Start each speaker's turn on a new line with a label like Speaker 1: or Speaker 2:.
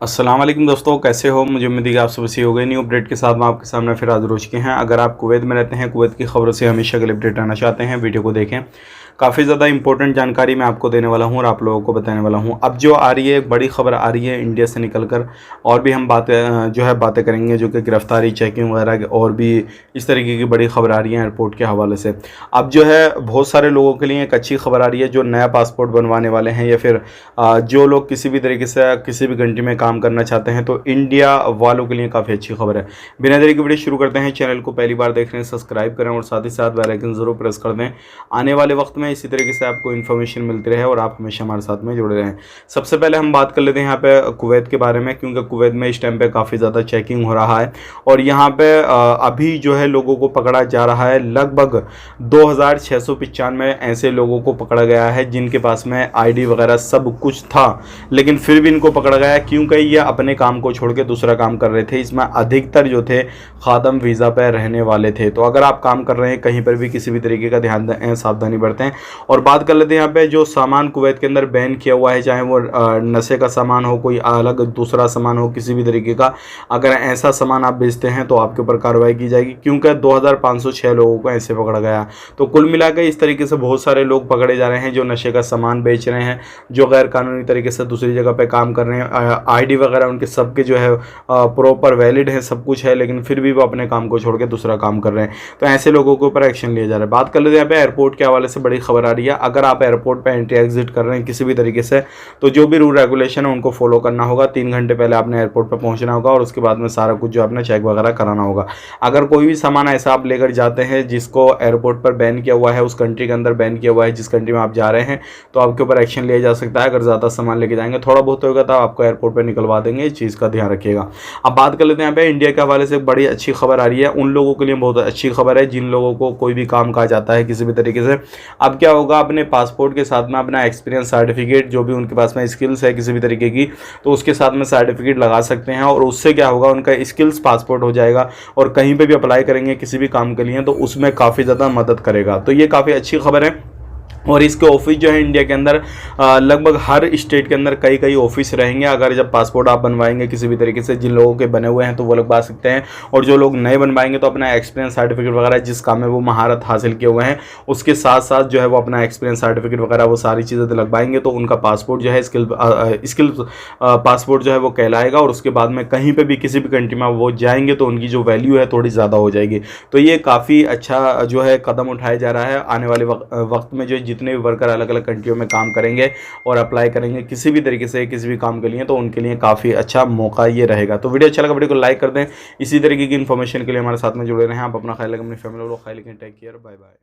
Speaker 1: अस्सलाम वालेकुम दोस्तों, कैसे हो? मुझे उम्मीद है कि आप सब अच्छे हो गए। न्यू अपडेट के साथ मैं आपके सामने फिर हाजिर हो चुके हैं। अगर आप कुवैत में रहते हैं, कुवैत की खबरों से हमेशा के लिए अपडेट रहना चाहते हैं, वीडियो को देखें। काफ़ी ज़्यादा इंपॉर्टेंट जानकारी मैं आपको देने वाला हूँ और आप लोगों को बताने वाला हूँ। अब जो आ रही है, एक बड़ी खबर आ रही है इंडिया से निकल कर, और भी हम बातें करेंगे जो कि गिरफ्तारी, चेकिंग वगैरह और भी इस तरीके की बड़ी खबर आ रही है एयरपोर्ट के हवाले से। अब जो है बहुत सारे लोगों के लिए एक अच्छी खबर आ रही है जो नया पासपोर्ट बनवाने वाले हैं, या फिर जो लोग किसी भी तरीके से किसी भी कंट्री में काम करना चाहते हैं, तो इंडिया वालों के लिए काफ़ी अच्छी खबर है। बिना देरी के वीडियो शुरू करते हैं। चैनल को पहली बार देख रहे हैं, सब्सक्राइब करें और साथ ही साथ बेल आइकन जरूर प्रेस कर दें। आने वाले वक्त में इसी तरीके से आपको इन्फॉर्मेशन मिलती रहे और आप हमेशा हमारे साथ में जुड़े रहें। सबसे पहले हम बात कर लेते हैं यहाँ पे कुवैत के बारे में, क्योंकि कुवैत में इस टाइम पे काफ़ी ज़्यादा चेकिंग हो रहा है और यहाँ पे अभी जो है लोगों को पकड़ा जा रहा है। लगभग 2695 ऐसे लोगों को पकड़ा गया है जिनके पास में आईडी वगैरह सब कुछ था, लेकिन फिर भी इनको पकड़ा गया क्योंकि ये अपने काम को छोड़ के दूसरा काम कर रहे थे। इसमें अधिकतर जो थे खादम वीज़ा पर रहने वाले थे। तो अगर आप काम कर रहे हैं कहीं पर भी, किसी भी तरीके का ध्यान दें, सावधानी बरतें। और बात कर लेते हैं यहाँ पे जो सामान कुवैत के अंदर बैन किया हुआ है, चाहे वो नशे का सामान हो, कोई अलग दूसरा सामान हो, किसी भी तरीके का अगर ऐसा सामान आप बेचते हैं तो आपके ऊपर कार्रवाई की जाएगी, क्योंकि 2506 लोगों को ऐसे पकड़ा गया। तो कुल मिलाकर इस तरीके से बहुत सारे लोग पकड़े जा रहे हैं जो नशे का सामान बेच रहे हैं, जो गैर कानूनी तरीके से दूसरी जगह पे काम कर रहे हैं। आईडी वगैरह उनके सबके जो है प्रॉपर वैलिड है, सब कुछ है, लेकिन फिर भी वो अपने काम को छोड़ के दूसरा काम कर रहे हैं। तो ऐसे लोगों के ऊपर एक्शन लिया जा रहा है। बात कर लेते हैं यहाँ पे एयरपोर्ट के हवाले से बड़ी खबर आ रही है। अगर आप एयरपोर्ट पे एंट्री एग्जिट कर रहे हैं किसी भी तरीके से, तो जो भी रूल रेगुलेशन है उनको फॉलो करना होगा। 3 घंटे पहले आपने एयरपोर्ट पर पहुंचना होगा और उसके बाद में सारा कुछ जो आपने चेक वगैरह कराना होगा। अगर कोई भी सामान ऐसा आप लेकर जाते हैं जिसको एयरपोर्ट पर बैन किया हुआ है, उस कंट्री के अंदर बैन किया हुआ है जिस कंट्री में आप जा रहे हैं, तो आपके ऊपर एक्शन लिया जा सकता है। अगर ज़्यादा सामान लेके जाएंगे, थोड़ा बहुत होगा तो आपको एयरपोर्ट पर निकलवा देंगे। इस चीज़ का ध्यान रखिएगा। अब बात कर लेते हैं यहाँ पे इंडिया के हवाले से बड़ी अच्छी खबर आ रही है। उन लोगों के लिए बहुत अच्छी खबर है जिन लोगों को कोई भी काम कहा जाता है किसी भी तरीके से। अब क्या होगा, अपने पासपोर्ट के साथ में अपना एक्सपीरियंस सर्टिफिकेट, जो भी उनके पास में स्किल्स है किसी भी तरीके की, तो उसके साथ में सर्टिफिकेट लगा सकते हैं और उससे क्या होगा, उनका स्किल्स पासपोर्ट हो जाएगा और कहीं पे भी अप्लाई करेंगे किसी भी काम के लिए तो उसमें काफ़ी ज़्यादा मदद करेगा। तो ये काफ़ी अच्छी खबर है। और इसके ऑफिस जो है इंडिया के अंदर लगभग हर स्टेट के अंदर कई कई ऑफिस रहेंगे। अगर जब पासपोर्ट आप बनवाएंगे किसी भी तरीके से, जिन लोगों के बने हुए हैं तो वो लोग बना सकते हैं, और जो लोग नए बनवाएंगे तो अपना एक्सपीरियंस सर्टिफिकेट वगैरह, जिस काम में वो महारत हासिल किए हुए हैं उसके साथ साथ जो है वो अपना एक्सपीरियंस सर्टिफिकेट वगैरह वो सारी चीज़ें लगवाएंगे, तो उनका पासपोर्ट जो है स्किल पासपोर्ट जो है वो कहलाएगा। और उसके बाद में कहीं पर भी किसी भी कंट्री में वो जाएंगे तो उनकी जो वैल्यू है थोड़ी ज़्यादा हो जाएगी। तो ये काफ़ी अच्छा जो है कदम उठाया जा रहा है। आने वाले वक्त में जो जितने भी वर्कर अलग अलग कंट्रियों में काम करेंगे और अप्लाई करेंगे किसी भी तरीके से किसी भी काम के लिए, तो उनके लिए काफ़ी अच्छा मौका ये रहेगा। तो वीडियो अच्छा लगा, वीडियो को लाइक कर दें। इसी तरीके की इन्फॉर्मेशन के लिए हमारे साथ में जुड़े रहें। आप अपना ख्याल रखें, अपनी फैमिली को ख्याल रखें। Take care, bye bye.